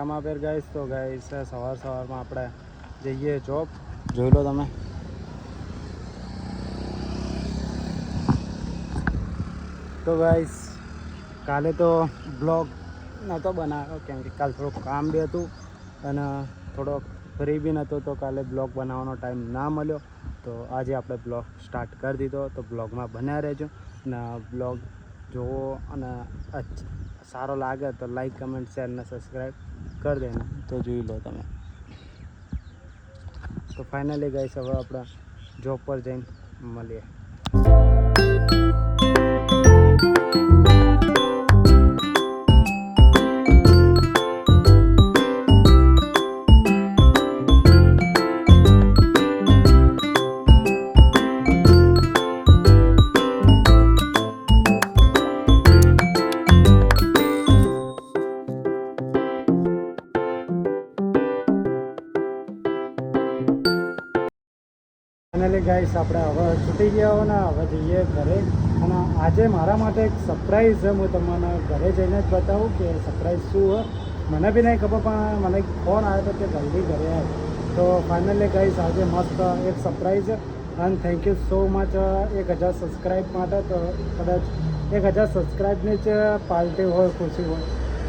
રામાપેર guys. તો guys સવારમાં આપણે જઈએ જોબ, જોઈ લો તમે. તો ગાઈસ કાલે તો બ્લોગ નહોતો બનાવ્યો કેમ કે કાલે થોડુંક કામ બી હતું અને થોડોક ફ્રી બી નહોતો, તો કાલે બ્લોગ બનાવવાનો ટાઈમ ના મળ્યો. તો આજે આપણે બ્લોગ સ્ટાર્ટ કરી દીધો. તો બ્લોગમાં બન્યા રહેજો અને બ્લોગ જોવો અને સારો લાગે તો લાઈક, કમેન્ટ, શેર અને સબસ્ક્રાઈબ કરી દેना. તો જોઈ લો તમે. તો ફાઇનલી ગાઈસ હવે આપણે જોબ પર જઈને મળીએ. ફાઇનલી ગાઈસ આપણે હવે છૂટી ગયા હોય ને હવે જઈએ ઘરે. અને આજે મારા માટે એક સરપ્રાઈઝ છે. હું તમને ઘરે જઈને જ બતાવું કે સરપ્રાઈઝ શું હોય. મને બી નહીં ખબર, પણ મને ફોન આવ્યો હતો કે જલ્દી ઘરે આવે. તો ફાઇનલી ગાઈસ આજે મસ્ત એક સરપ્રાઈઝ છે. અને thank you so much 1000 subscribe માટે. તો કદાચ 1000 સબસ્ક્રાઈબની જ પાર્ટી હોય, ખુશી હોય.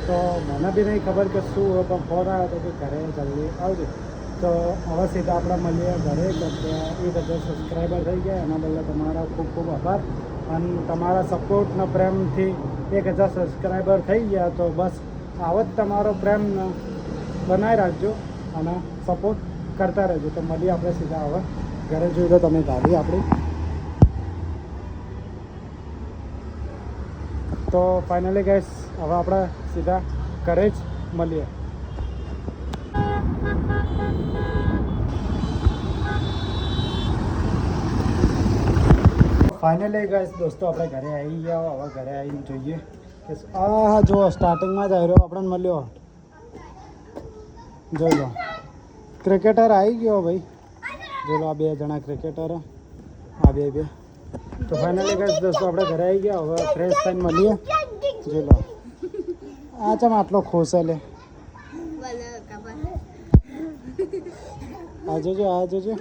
તો મને બી નહીં ખબર કે શું હોય, પણ ફોન આવ્યો હતો કે ઘરે જલ્દી આવજો. તો હવે સીધા આપણે મળીએ ઘરે. કે 1000 સબસ્ક્રાઈબર થઈ ગયા, એના બદલે તમારા ખૂબ ખૂબ આભાર. અને તમારા સપોર્ટના પ્રેમથી 1000 સબસ્ક્રાઈબર થઈ ગયા. તો બસ આવો જ તમારો પ્રેમ બનાવી રાખજો અને સપોર્ટ કરતા રહેજો. તો મળીએ આપણે સીધા હવે ઘરે. જોઈ લો તમે ગાડી આપણી. તો ફાઇનલી ગાઈસ હવે આપણે સીધા ઘરે જ મળીએ. ફાઇનલી ગાઈસ દોસ્તો આપણે ઘરે આવી ગયા. હવે ઘરે આવીને જોઈએ કે હા જો સ્ટાર્ટિંગમાં જ આવ્યો આપણને મળ્યો. જોઈ લો ક્રિકેટર આવી ગયો ભાઈ. જોઈ લો આ 2 જણા ક્રિકેટર, આ બે. તો ફાઇનલી ગાઈસ દોસ્તો આપણે ઘરે આવી ગયા. હવે ફ્રેશ થઈને મળીએ. જોઈ લો આ ચમ આટલો ખુશ લે. आ जाओ आ जाओ.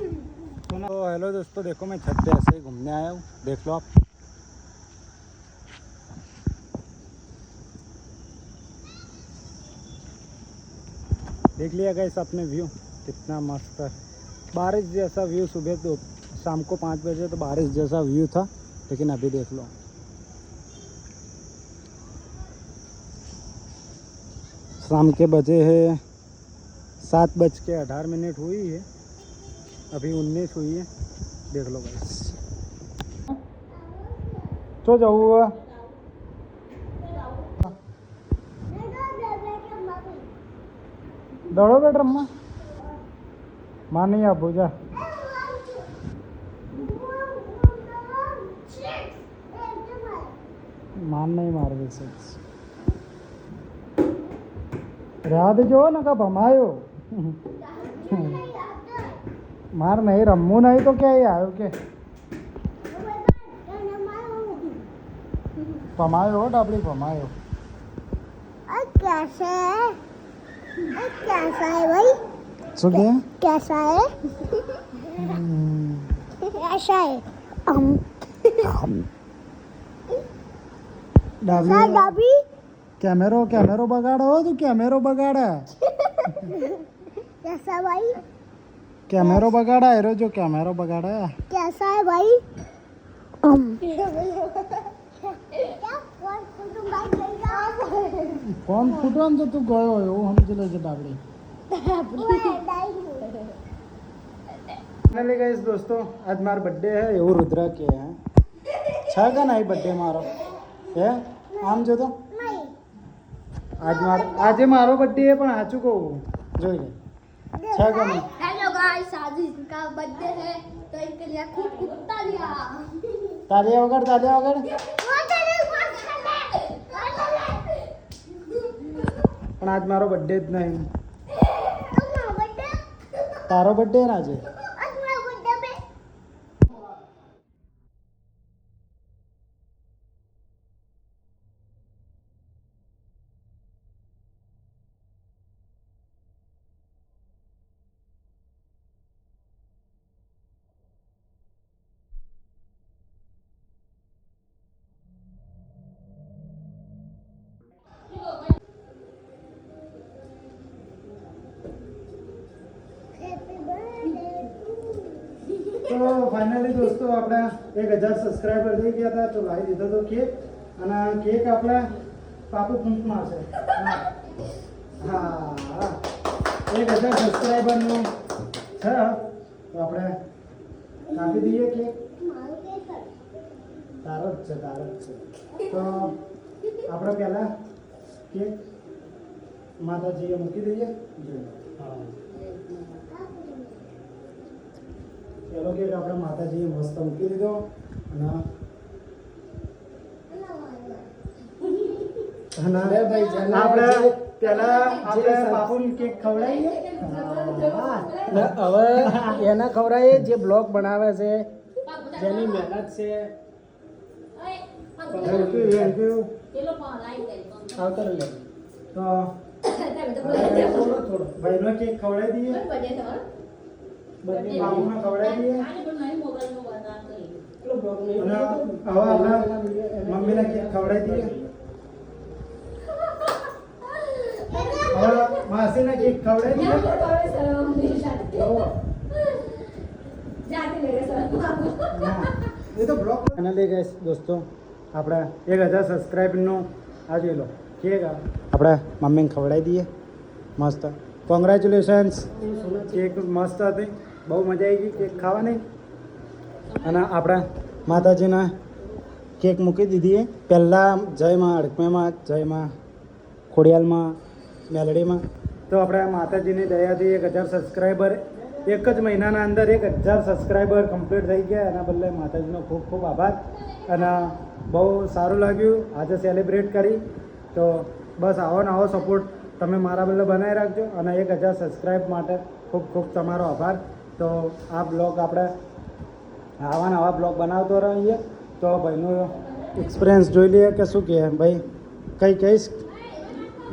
तो हेलो दोस्तों, देखो मैं छत पे ऐसे ही घूमने आया हूँ. देख लो आप. देख लिया गाइस अपने व्यू कितना मस्त है. बारिश जैसा व्यू. सुबह तो शाम को 5 बजे तो बारिश जैसा व्यू था, लेकिन अभी देख लो. शाम के बजे है 7:18 हुई है. अभी 19 हुई है. देख लो गाइस. तो जाऊँ दौड़ो बेट रम्मा मां नहीं आप जा. मान नहीं मार दे रात जो ना का भमायो मार नहीं रमू नहीं तो क्या ही आयो के भमायो हो डाबड़ी भमायो. कैसा है भाई? શું કે कैसा है? ऐसा है डाबड़ी कैमेरो बगाड़ो हो. तू कैमेरो बगाड़ा कैसा भाई? कैमेरो बगाड़ा है जो कैमेरो बगाड़ा है. कैसा है भाई? ફોન ફૂટવાનું તો તું ગયો એવું સમજી લેજે ડાબડી. फाइनली गाइस दोस्तों आज मारा बर्थडे है. એવું રુદ્રા કે હે છે કે નહીં બर्थडे મારો હે આમ જો તો આજે મારો બर्थडे है પણ સાચું કહું જોઈ લે છે કે નહીં. हेलो गाइस, आज इसका बर्थडे है तो इनके लिए खूब तालियां. તાલિયા વગર પણ આજ મારો બર્થડે જ નહીં. તારો બર્થડે ને આજે. તો ફાઇનલી દોસ્તો આપણે 1000 સબસ્ક્રાઇબર થઈ ગયા હતા તો લાવી દીધો તો કેક અને કેક આપણે પાપુ ફૂંકમાં છે હા 1000 સબસ્ક્રાઇબરનું છે તો આપણે કાપી દઈએ કેક તારો જ છે તો આપણે પહેલા કેક માતાજીએ મૂકી દઈએ હા પેલો કેક આપણે માતાજીએ મસ્ત મૂકી દીધો અને આપણે પેલા આપણે બાપુને કેક ખવડાવીએ હવે એને ખવડાવીએ જે બ્લોગ બનાવે છે જેની મહેનત છે થેન્ક યુ આવતર લે તો ભાઈનો કેક ખવડાવી દઈએ બાપુને ખવડાવી દઈએ અને હવે આપણે મમ્મીને કેક ખવડાવી દઈએ હવે માસીને કેક ખવડાવી દઈએ એ તો બ્લોગ ફાઇનલી ગાઈસ દોસ્તો આપણે 1000 સબસ્ક્રાઇબરનું આ જોઈ લો કેક આપણે મમ્મીને ખવડાવી દઈએ મસ્ત કોંગ્રેચ્યુલેશન્સ કેક મસ્ત હતી બહુ મજા આવી ગઈ કેક ખાવાની અને આપણે માતાજીના કેક મૂકી દીધી પહેલાં જયમાં અડકમેમાં જયમાં ખોડિયાલમાં મેલડીમાં તો આપણે માતાજીની દયાથી 1000 સબસ્ક્રાઈબર એક જ મહિનાના અંદર 1000 સબસ્ક્રાઈબર કમ્પ્લીટ થઈ ગયા એના બદલે માતાજીનો ખૂબ ખૂબ આભાર અને બહુ સારું લાગ્યું આજે સેલિબ્રેટ કરી તો બસ આવો ને આવો સપોર્ટ તમે મારા બદલે બનાવી રાખજો અને 1000 સબસ્ક્રાઈબ માટે ખૂબ ખૂબ તમારો આભાર તો આ બ્લોગ આપણે આવા ને આવા બ્લોગ બનાવતો રહીએ તો ભાઈનું એક્સપિરિયન્સ જોઈ લઈએ કે શું કહે ભાઈ કંઈ કહીશ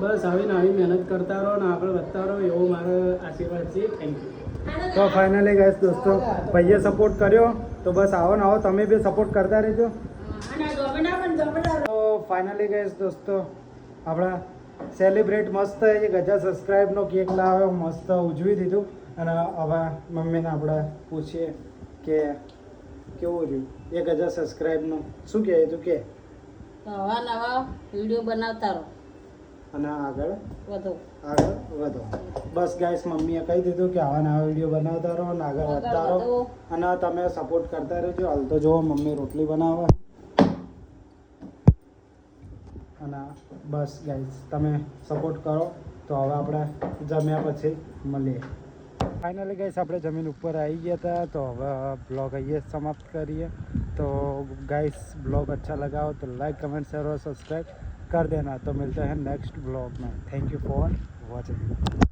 બસ આવીને આવી મહેનત કરતા રહો ને આગળ વધતા રહો એવો મારો આશીર્વાદ છે થેન્ક યુ તો ફાઇનલી ગાઈસ દોસ્તો ભાઈએ સપોર્ટ કર્યો તો બસ આવો ને આવો તમે બી સપોર્ટ કરતા રહેજો તો ફાઇનલી ગાઈસ દોસ્તો આપણા સેલિબ્રેટ મસ્ત 1000 સબસ્ક્રાઈબનો કેક લાવ્યો મસ્ત ઉજવી દીધું અને હવે મમ્મીને આપણે પૂછીએ કે કેવું રહ્યું 1000 સબસ્ક્રાઈબનું શું કહે તું કે નવા નવા વિડીયો બનાવતા રહો અને આગળ વધો વધો બસ ગાઈસ મમ્મીએ કહી દીધું કે આવા નવા વિડીયો બનાવતા રહો અને આગળ વધતા રહો અને તમે સપોર્ટ કરતા રહેજો હાલ તો જુઓ મમ્મી રોટલી બનાવે અને બસ ગાઈસ તમે સપોર્ટ કરો તો હવે આપણે જમ્યા પછી મળીએ ફાઇનલી ગાઈસ આપણે જમીન ઉપર આવી ગયા હતા તો હવે બ્લોગ અહીંયા સમાપ્ત કરીએ तो गाइस ब्लॉग अच्छा लगा हो तो लाइक कमेंट शेयर और सब्सक्राइब कर देना तो मिलते हैं नेक्स्ट ब्लॉग में थैंक यू फॉर वॉचिंग।